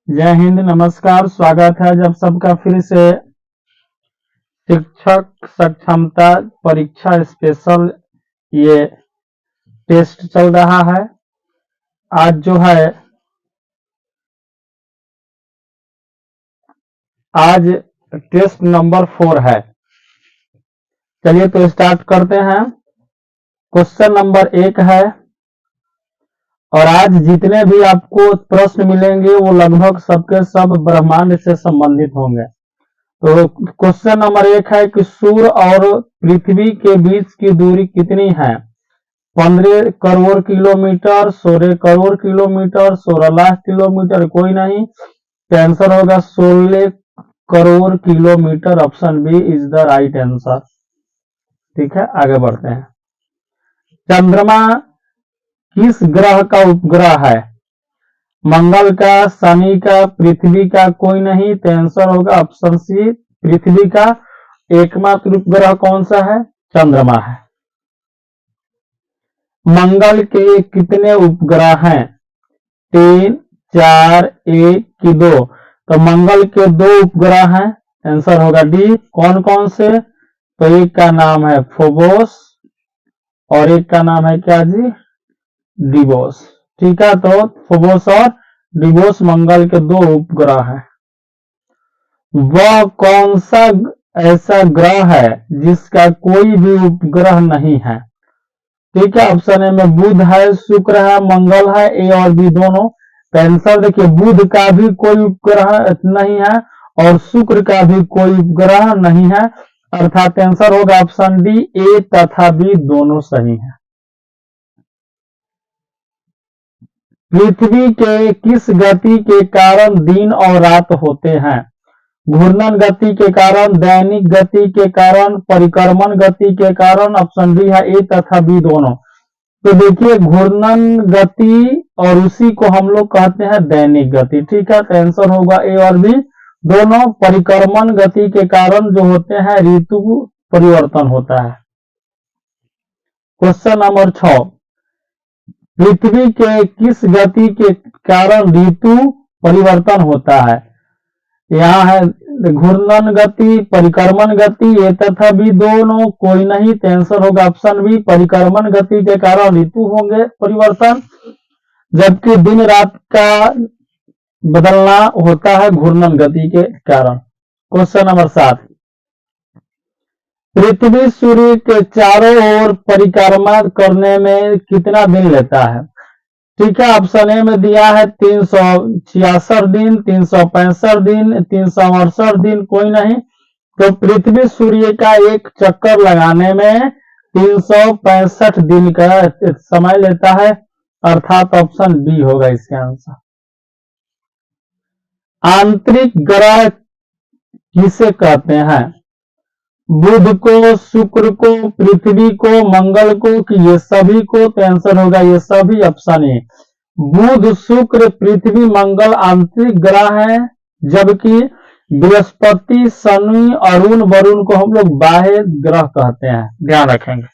जय हिंद, नमस्कार। स्वागत है जब सबका फिर से शिक्षक सक्षमता परीक्षा स्पेशल ये टेस्ट चल रहा है। आज जो है आज टेस्ट नंबर 4 है। चलिए तो स्टार्ट करते हैं। क्वेश्चन नंबर 1 है और आज जितने भी आपको प्रश्न मिलेंगे वो लगभग सबके सब ब्रह्मांड से संबंधित होंगे। तो क्वेश्चन नंबर 1 है कि सूर्य और पृथ्वी के बीच की दूरी कितनी है? 15 crore kilometre, 16 crore kilometre, 16 lakh kilometre, कोई नहीं। तो आंसर होगा 16 crore kilometre. Option B is the right answer. ठीक है, आगे बढ़ते हैं। चंद्रमा किस ग्रह का उपग्रह है? मंगल का, शनि का, पृथ्वी का, कोई नहीं। तो आंसर होगा ऑप्शन सी पृथ्वी का। एकमात्र उपग्रह कौन सा है? चंद्रमा है। मंगल के कितने उपग्रह हैं? 3, 4, 1 की 2। तो मंगल के 2 उपग्रह हैं। आंसर होगा डी। कौन कौन से? तो एक का नाम है फोबोस और एक का नाम है क्या जी? डिबोस। ठीक है, तो फोबोस और डिबोस मंगल के 2 उपग्रह हैं। वह कौन सा ऐसा ग्रह है जिसका कोई भी उपग्रह नहीं है? ठीक है, ऑप्शन ए में बुध है, शुक्र है, मंगल है, ए और बी दोनों। तो आंसर देखिए, बुध का भी कोई उपग्रह नहीं है और शुक्र का भी कोई उपग्रह नहीं है, अर्थात आंसर होगा ऑप्शन डी। ए तथा बी दोनों सही है। पृथ्वी के किस गति के कारण दिन और रात होते हैं? घूर्णन गति के कारण, दैनिक गति के कारण, परिक्रमण गति के कारण। ऑप्शन डी है ए तथा बी दोनों। तो देखिए, घूर्णन गति और उसी को हम लोग कहते हैं दैनिक गति। ठीक है, तो आंसर होगा ए और बी दोनों। परिक्रमण गति के कारण जो होते हैं ऋतु परिवर्तन होता है। क्वेश्चन नंबर 6, पृथ्वी के किस गति के कारण ऋतु परिवर्तन होता है? यहाँ है घूर्णन गति, परिक्रमण गति, ए तथा बी दोनों, कोई नहीं। तो आंसर होगा ऑप्शन बी परिक्रमण गति के कारण ऋतु होंगे परिवर्तन, जबकि दिन रात का बदलना होता है घूर्णन गति के कारण। क्वेश्चन नंबर 7, पृथ्वी सूर्य के चारों ओर परिक्रमा करने में कितना दिन लेता है? ठीक है, ऑप्शन ए में दिया है 366 दिन, 365 दिन, 368 दिन, कोई नहीं। तो पृथ्वी सूर्य का एक चक्कर लगाने में 365 दिन का समय लेता है, अर्थात ऑप्शन बी होगा इसका आंसर। आंतरिक ग्रह किसे कहते हैं? बुध को, शुक्र को, पृथ्वी को, मंगल को, कि ये सभी को? तो आंसर होगा ये सभी, ऑप्शन ए। बुध, शुक्र, पृथ्वी, मंगल आंतरिक ग्रह है, जबकि बृहस्पति, शनि, अरुण, वरुण को हम लोग बाह्य ग्रह कहते हैं। ध्यान रखेंगे।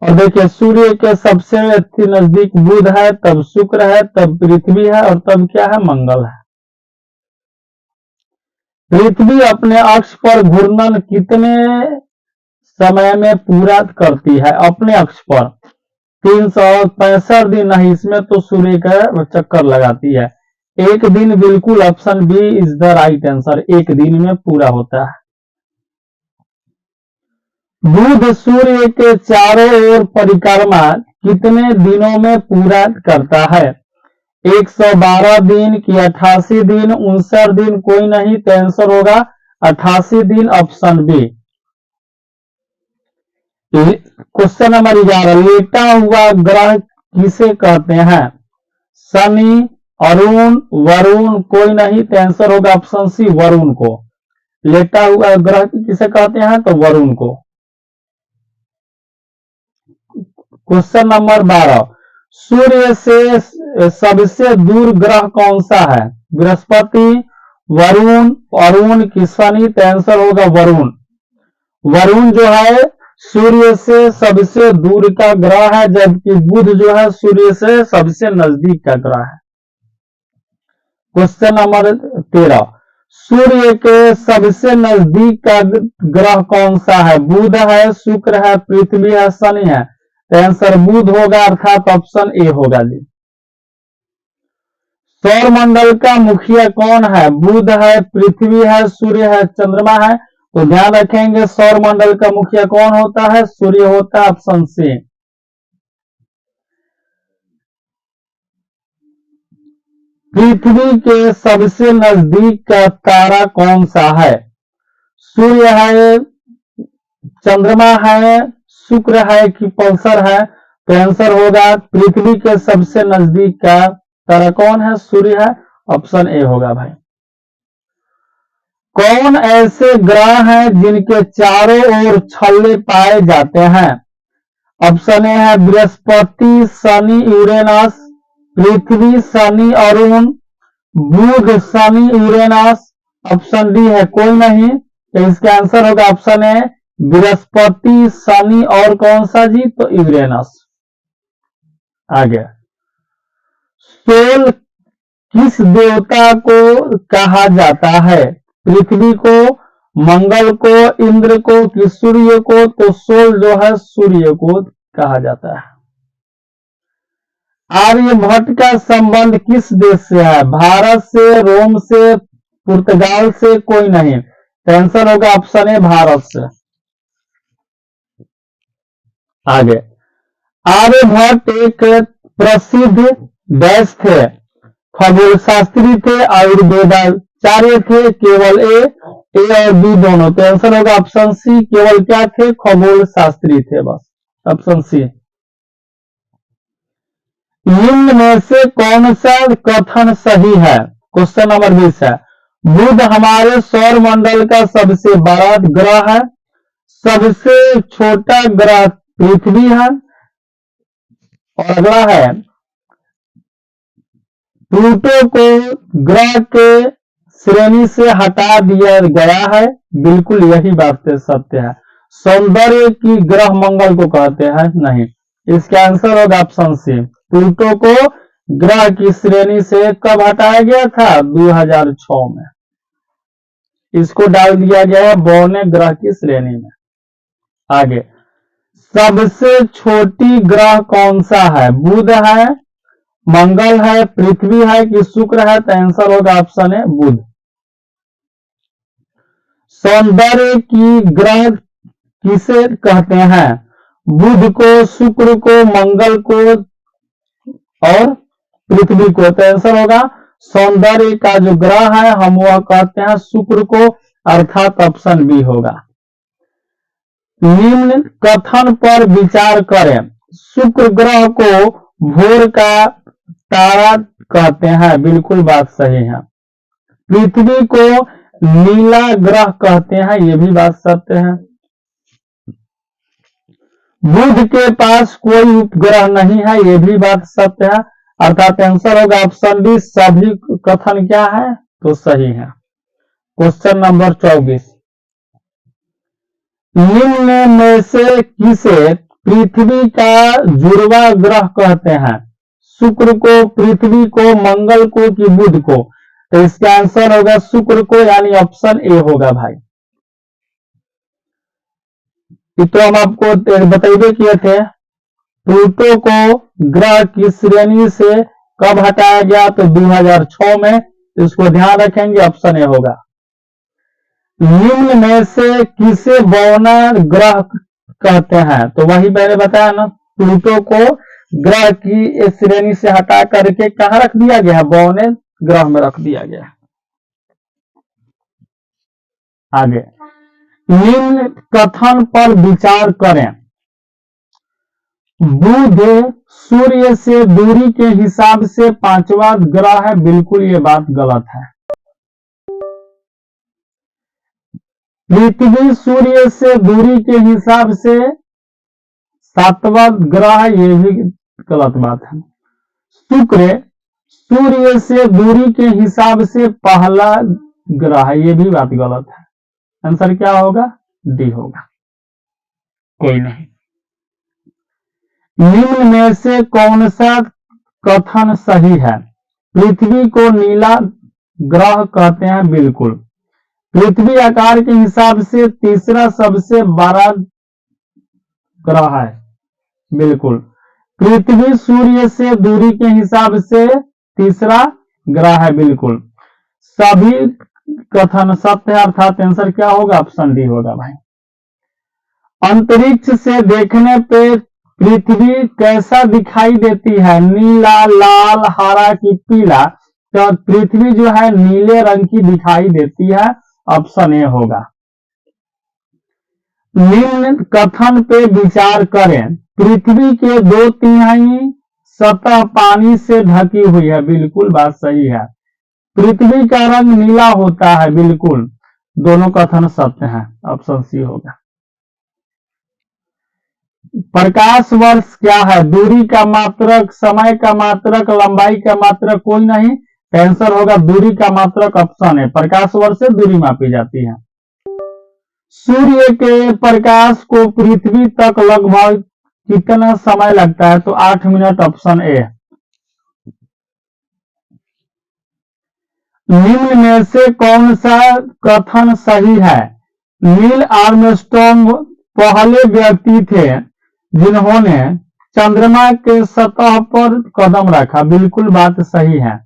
और देखिए, सूर्य के सबसे नजदीक बुध है, तब शुक्र है, तब पृथ्वी है और तब क्या है? मंगल है। पृथ्वी अपने अक्ष पर घूर्णन कितने समय में पूरा करती है? अपने अक्ष पर 365 दिन नहीं, इसमें तो सूर्य का चक्कर लगाती है। एक दिन बिल्कुल, option B is the right answer. एक दिन में पूरा होता है। बुध सूर्य के चारों ओर परिक्रमा कितने दिनों में पूरा करता है? 112 दिन की 88 दिन, 59 दिन, कोई नहीं। तो आंसर होगा 88 दिन, ऑप्शन बी। क्वेश्चन नंबर 11, लेटा हुआ ग्रह किसे कहते हैं? शनि, अरुण, वरुण, कोई नहीं। तो आंसर होगा ऑप्शन सी वरुण को। लेटा हुआ ग्रह किसे कहते हैं? तो वरुण को। क्वेश्चन नंबर 12, सूर्य से सबसे दूर ग्रह कौन सा है? बृहस्पति, वरुण, अरुण की शनि? तो आंसर होगा वरुण। वरुण जो है सूर्य से सबसे दूर का ग्रह है, जबकि बुध जो है सूर्य से सबसे नजदीक का ग्रह है। क्वेश्चन नंबर 13, सूर्य के सबसे नजदीक का ग्रह कौन सा है? बुध है, शुक्र है, पृथ्वी है, शनि है। तो आंसर बुध होगा, अर्थात ऑप्शन ए होगा जी। सौर मंडल का मुखिया कौन है? बुध है, पृथ्वी है, सूर्य है, चंद्रमा है। तो ध्यान रखेंगे सौर मंडल का मुखिया कौन होता है? सूर्य होता है, ऑप्शन सी। पृथ्वी के सबसे नजदीक का तारा कौन सा है? सूर्य है, चंद्रमा है, शुक्र है कि पल्सर है? तो आंसर होगा पृथ्वी के सबसे नजदीक का तारा कौन है? सूर्य है, ऑप्शन ए होगा भाई। कौन ऐसे ग्रह हैं जिनके चारों ओर छल्ले पाए जाते हैं? ऑप्शन ए है बृहस्पति, शनि, यूरेनस, पृथ्वी, शनि, अरुण, बुध, शनि, यूरेनस। ऑप्शन डी है कोई नहीं। तो इसका आंसर होगा ऑप्शन ए बृहस्पति, शनि और कौन सा जी? तो यूरेनस। आगे, सोल किस देवता को कहा जाता है? पृथ्वी को, मंगल को, इंद्र को कि सूर्य को? तो सोल जो है सूर्य को कहा जाता है। आर्यभट्ट का संबंध किस देश से है? भारत से, रोम से, पुर्तगाल से? कोई नहीं। तो आंसर होगा ऑप्शन ए भारत से। आगे, आर्यभट्ट एक प्रसिद्ध डैश थे, खगोल शास्त्री थे, आयुर्वेदाचार्य थे, केवल ए और बी दोनों? तो आंसर होगा ऑप्शन सी, केवल क्या थे? खगोल शास्त्री थे, बस ऑप्शन सी। निम्न में से कौन सा कथन सही है? क्वेश्चन नंबर 20 है, बुध हमारे सौर मंडल का सबसे बड़ा ग्रह है, सबसे छोटा ग्रह पृथ्वी है, और अगला है प्लूटो को ग्रह के श्रेणी से हटा दिया गया है। बिल्कुल यही बात सत्य है। सौंदर्य की ग्रह मंगल को कहते हैं? नहीं। इसका आंसर होगा ऑप्शन सी, प्लूटो को ग्रह की श्रेणी से कब हटाया गया था? 2006 में इसको डाल दिया गया है बौने ग्रह की श्रेणी में। आगे, सबसे छोटी ग्रह कौन सा है? बुध है, मंगल है, पृथ्वी है कि शुक्र है? तो आंसर होगा ऑप्शन है बुध। सौंदर्य की ग्रह किसे कहते हैं? बुध को, शुक्र को, मंगल को और पृथ्वी को? तो आंसर होगा सौंदर्य का जो ग्रह है हम वह कहते हैं शुक्र को, अर्थात ऑप्शन बी होगा। निम्न कथन पर विचार करें, शुक्र ग्रह को भोर का तारा कहते हैं? बिल्कुल बात सही है। पृथ्वी को नीला ग्रह कहते हैं? यह भी बात सत्य है। बुध के पास कोई उपग्रह नहीं है? यह भी बात सत्य है, अर्थात आंसर होगा ऑप्शन डी, सभी कथन क्या है? तो सही है। क्वेश्चन नंबर 24, निम्न में से किसे पृथ्वी का जुड़वा ग्रह कहते हैं? शुक्र को, पृथ्वी को, मंगल को कि बुध को? तो इसका आंसर होगा शुक्र को, यानी ऑप्शन ए होगा भाई। तो हम आपको बताइए किए थे, प्लूटो को ग्रह की श्रेणी से कब हटाया गया? तो 2006 में। इसको ध्यान रखेंगे, ऑप्शन ए होगा। निम्न में से किसे बौना ग्रह कहते हैं? तो वही मैंने बताया ना, प्लूटो को ग्रह की श्रेणी से हटा करके कहां रख दिया गया? बौने ग्रह में रख दिया गया। आगे, निम्न कथन पर विचार करें, बुध सूर्य से दूरी के हिसाब से पांचवा ग्रह है? बिल्कुल ये बात गलत है। पृथ्वी सूर्य से दूरी के हिसाब से सातवां ग्रह है? ये भी गलत बात है। शुक्र सूर्य से दूरी के हिसाब से पहला ग्रह है? ये भी बात गलत है। आंसर क्या होगा? डी होगा। कोई नहीं। निम्न में से कौन सा कथन सही है? पृथ्वी को नीला ग्रह कहते हैं बिल्कुल। पृथ्वी आकार के हिसाब से तीसरा सबसे बड़ा ग्रह है बिल्कुल। पृथ्वी सूर्य से दूरी के हिसाब से तीसरा ग्रह है बिल्कुल। सभी कथन सत्य है, अर्थात आंसर क्या होगा? ऑप्शन डी होगा भाई। अंतरिक्ष से देखने पे पृथ्वी कैसा दिखाई देती है? नीला, लाल, हरा कि पीला? तो पृथ्वी जो है नीले रंग की दिखाई देती है, ऑप्शन ए होगा। निम्न कथन पे विचार करें। पृथ्वी के 2/3 सतह पानी से ढकी हुई है, बिल्कुल बात सही है। पृथ्वी का रंग नीला होता है, बिल्कुल। दोनों कथन सत्य हैं, ऑप्शन सी होगा। प्रकाश वर्ष क्या है? दूरी का मात्रक, समय का मात्रक, लंबाई का मात्रक? कोई नहीं, आंसर होगा दूरी का मात्रक, ऑप्शन है। प्रकाश वर्ष से दूरी मापी जाती है। सूर्य के प्रकाश को पृथ्वी तक लगभग कितना समय लगता है? तो 8 मिनट, ऑप्शन ए। निम्न में से कौन सा कथन सही है? नील आर्मस्ट्रॉन्ग पहले व्यक्ति थे जिन्होंने चंद्रमा के सतह पर कदम रखा, बिल्कुल बात सही है।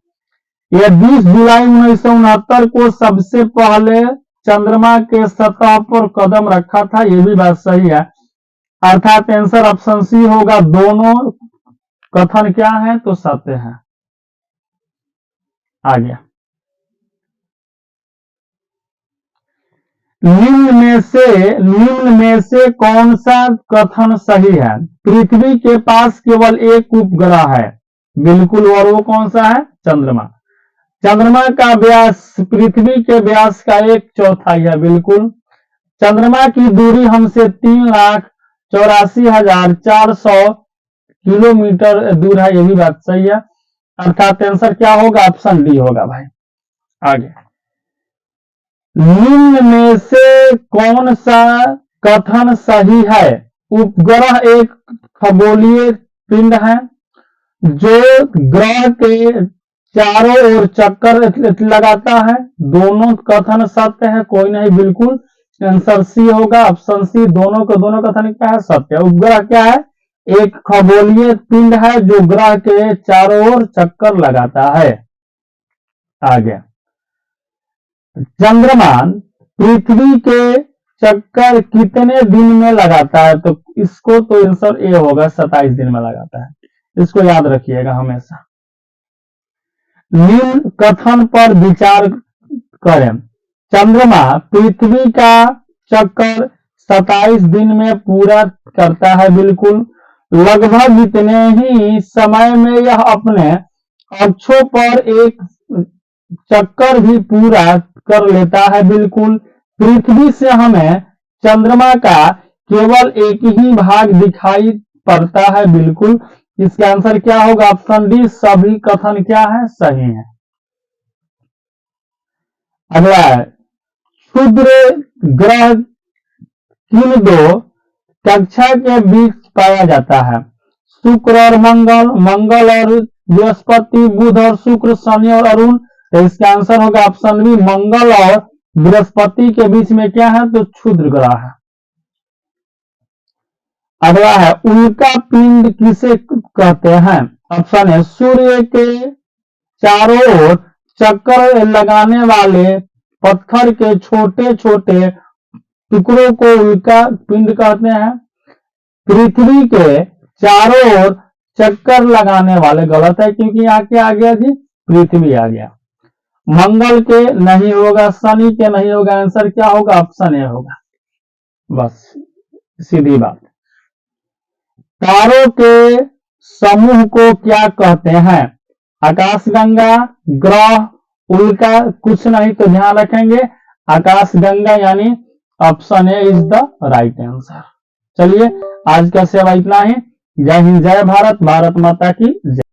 यह 20 जुलाई 1969 को सबसे पहले चंद्रमा के सतह पर कदम रखा था, यह भी बात सही है, अर्थात आंसर ऑप्शन सी होगा। दोनों कथन क्या है? तो सत्य है। आ गया। निम्न में से कौन सा कथन सही है? पृथ्वी के पास केवल एक उपग्रह है, बिल्कुल, और वो कौन सा है? चंद्रमा। चंद्रमा का व्यास पृथ्वी के व्यास का 1/4 है, बिल्कुल। चंद्रमा की दूरी हमसे 3,84,400 किलोमीटर दूर है, ये भी बात सही है, अर्थात आंसर क्या होगा? ऑप्शन डी होगा भाई। आगे। निम्न में से कौन सा कथन सही है? उपग्रह एक खगोलीय पिंड है जो ग्रह के चारों ओर चक्कर लगाता है। दोनों कथन सत्य है, कोई नहीं, बिल्कुल आंसर सी होगा, ऑप्शन सी। दोनों कथन क्या है? सत्य। उपग्रह क्या है? एक खगोलीय पिंड है जो ग्रह के चारों ओर चक्कर लगाता है। आगे। चंद्रमा पृथ्वी के चक्कर कितने दिन में लगाता है? तो इसको तो आंसर ए होगा, 27 दिन में लगाता है, इसको याद रखिएगा हमेशा। निम्न कथन पर विचार करें। चंद्रमा पृथ्वी का चक्कर 27 दिन में पूरा करता है, बिल्कुल। लगभग इतने ही समय में यह अपने अक्षों पर एक चक्कर भी पूरा कर लेता है, बिल्कुल। पृथ्वी से हमें चंद्रमा का केवल एक ही भाग दिखाई पड़ता है, बिल्कुल। इसका आंसर क्या होगा? Option D. सभी कथन क्या है? सही है। अगला है, क्षुद्र ग्रह किन 2 कक्षा के बीच पाया जाता है? शुक्र और मंगल, मंगल और बृहस्पति, बुध और शुक्र, शनि और अरुण? तो इसका आंसर होगा ऑप्शन बी। मंगल और बृहस्पति के बीच में क्या है? तो क्षुद्र ग्रह है। अगला है, उल्का पिंड किसे कहते हैं? ऑप्शन है, सूर्य के चारों ओर चक्कर लगाने वाले पत्थर के छोटे छोटे टुकड़ों को उल्का पिंड कहते हैं। पृथ्वी के चारों ओर चक्कर लगाने वाले, गलत है क्योंकि यहाँ क्या आ गया जी? पृथ्वी आ गया। मंगल के नहीं होगा, शनि के नहीं होगा, आंसर क्या होगा? ऑप्शन ए होगा, बस सीधी बात। तारों के समूह को क्या कहते हैं? आकाशगंगा, ग्रह, उल्का? कुछ नहीं, तो ध्यान रखेंगे आकाशगंगा, यानी option A is the right answer. चलिए आज का सेवा इतना ही। जय हिंद, जय भारत, भारत माता की जय।